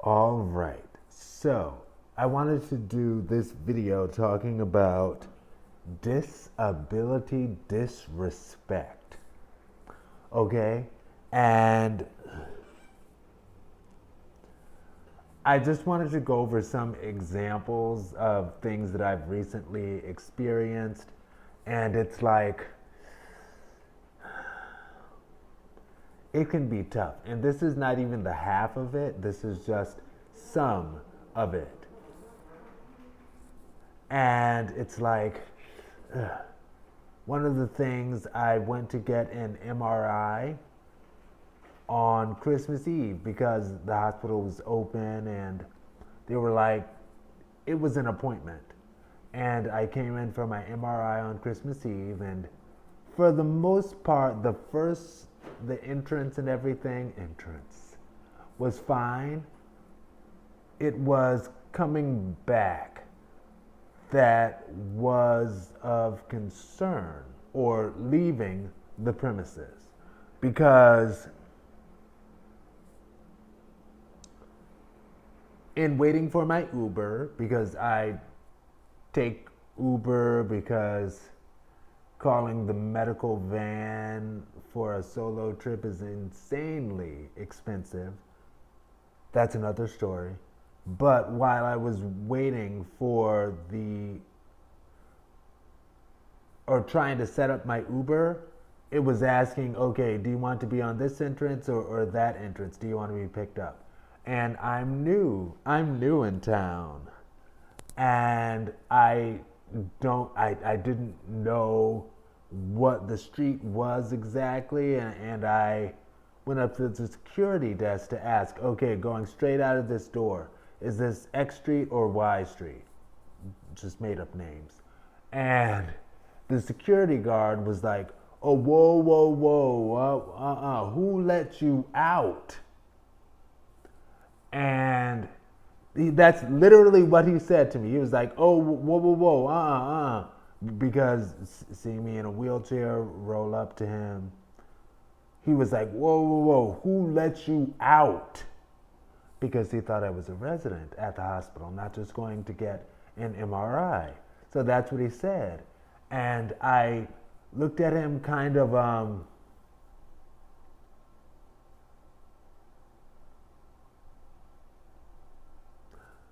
All right. So, I wanted to do this video talking about disability disrespect. Okay? And I just wanted to go over some examples of things that I've recently experienced. And it's like, it can be tough. And this is not even the half of it, this is just some of it. And it's like, ugh. One of the things, I went to get an MRI on Christmas Eve because the hospital was open and they were like, it was an appointment. And I came in for my MRI on Christmas Eve, and for the most part, the entrance and everything, entrance was fine. It was coming back that was of concern, or leaving the premises, because in waiting for my Uber, because I take Uber because calling the medical van for a solo trip is insanely expensive. That's another story. But while I was waiting for or trying to set up my Uber, it was asking, okay, do you want to be on this entrance or that entrance? Do you want to be picked up? And I'm new in town. And I didn't know what the street was exactly. And I went up to the security desk to ask, okay, going straight out of this door, is this X Street or Y Street? Just made up names. And the security guard was like, oh, whoa, whoa, whoa, who let you out? And that's literally what he said to me. He was like, oh, whoa, whoa, whoa, because seeing me in a wheelchair roll up to him, he was like, whoa, whoa, whoa, who let you out? Because he thought I was a resident at the hospital, not just going to get an MRI. So that's what he said. And I looked at him kind of,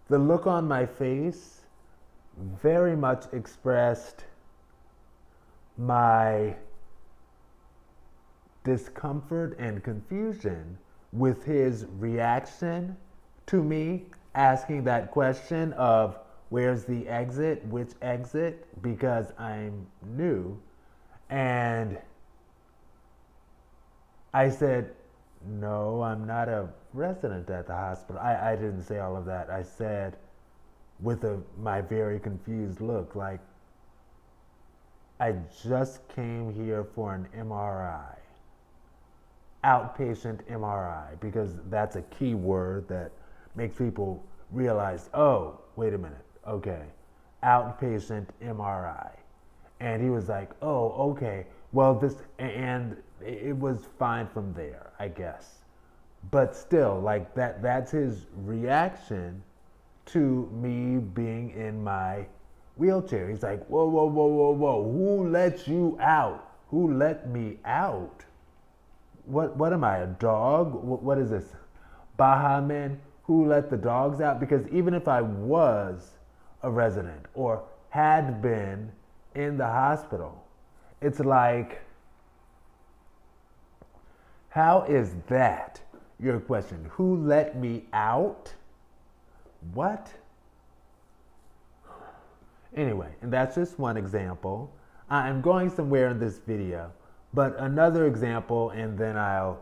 the look on my face very much expressed my discomfort and confusion with his reaction to me asking that question of where's the exit, which exit, because I'm new. And I said, no, I'm not a resident at the hospital. I didn't say all of that. I said, with my very confused look, like, I just came here for an MRI, outpatient MRI, because that's a key word that makes people realize, oh, wait a minute, okay, outpatient MRI. And he was like, oh, okay, well, and it was fine from there, I guess. But still, like, that's his reaction to me being in my wheelchair. He's like, whoa, whoa, whoa, whoa, whoa, who let you out? Who let me out? What am I, a dog? What is this? Baha men who let the dogs out? Because even if I was a resident or had been in the hospital, it's like, how is that your question? Who let me out? What? Anyway, and that's just one example. I'm going somewhere in this video, but another example, and then I'll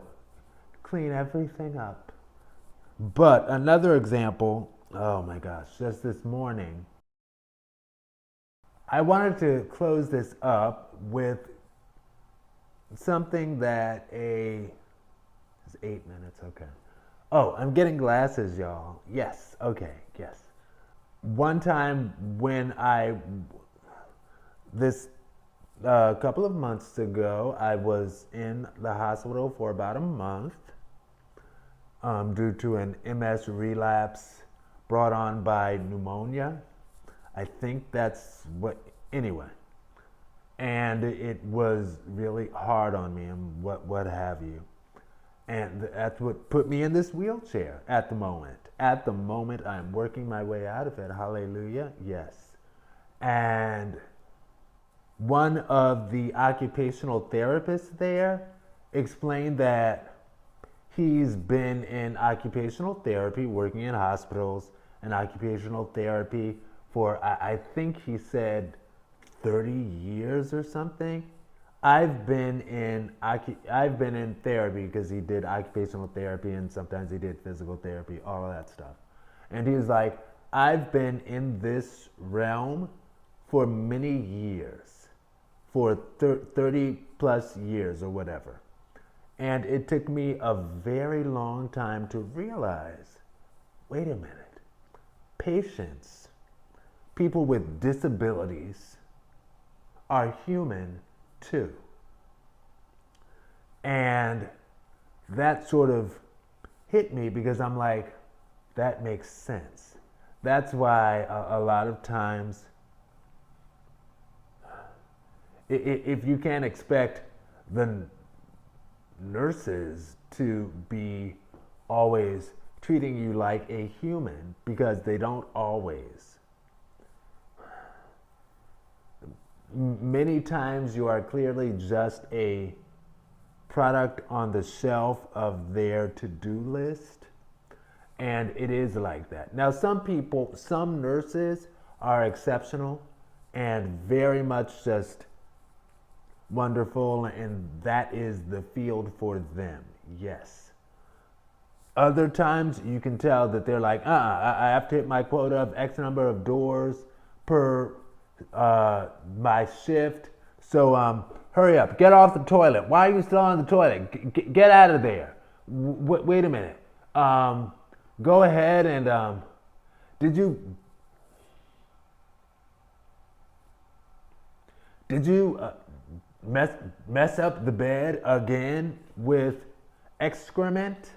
clean everything up. But another example, oh my gosh, just this morning, I wanted to close this up with something that it's 8 minutes, okay. Oh, I'm getting glasses, y'all. Yes, okay, yes. One time when this a couple of months ago, I was in the hospital for about a month, due to an MS relapse brought on by pneumonia. I think that's what, anyway. And it was really hard on me and what have you. And that's what put me in this wheelchair at the moment. At the moment, I'm working my way out of it. Hallelujah. Yes. And one of the occupational therapists there explained that he's been in occupational therapy, working in hospitals and occupational therapy for, I think he said 30 years or something. I've been in therapy because he did occupational therapy and sometimes he did physical therapy, all of that stuff. And he was like, I've been in this realm for many years, for 30 plus years or whatever. And it took me a very long time to realize, wait a minute, patients, people with disabilities are human too. And that sort of hit me because I'm like, that makes sense. That's why a lot of times, if you can't expect the nurses to be always treating you like a human, because they don't always. Many times you are clearly just a product on the shelf of their to-do list, and it is like that. Now, some nurses are exceptional and very much just wonderful, and that is the field for them, yes. Other times you can tell that they're like, I have to hit my quota of X number of doors per my shift, so hurry up, get off the toilet. Why are you still on the toilet? Get out of there. Wait a minute. Go ahead and did you mess up the bed again with excrement?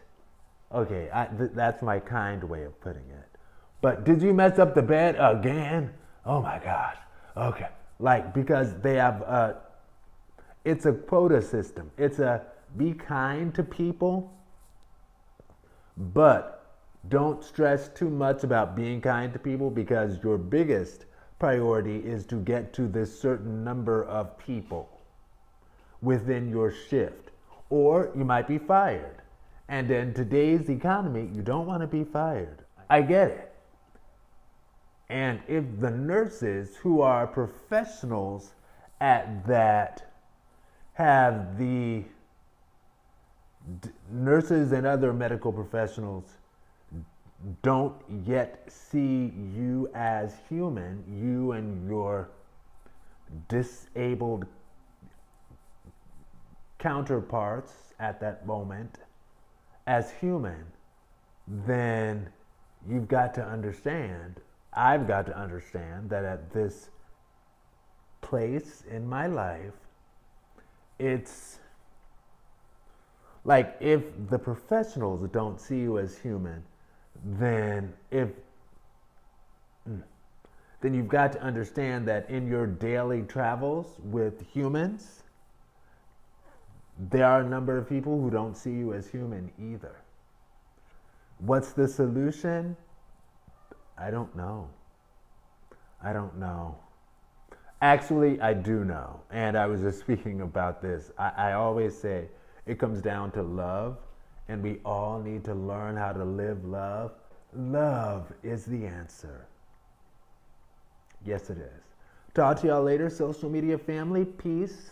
Okay, that's my kind way of putting it. But did you mess up the bed again? Oh my gosh. Okay. Like, because they have, it's a quota system. It's a be kind to people, but don't stress too much about being kind to people, because your biggest priority is to get to this certain number of people within your shift, or you might be fired. And in today's economy, you don't want to be fired. I get it. And if the nurses who are professionals at that have the nurses and other medical professionals don't yet see you as human, you and your disabled counterparts at that moment as human, then you've got to understand, I've got to understand that at this place in my life, it's like, if the professionals don't see you as human, then you've got to understand that in your daily travels with humans, there are a number of people who don't see you as human either. What's the solution? I don't know. Actually, I do know. And I was just speaking about this. I always say it comes down to love, and we all need to learn how to live love. Love is the answer. Yes, it is. Talk to y'all later, social media family. Peace.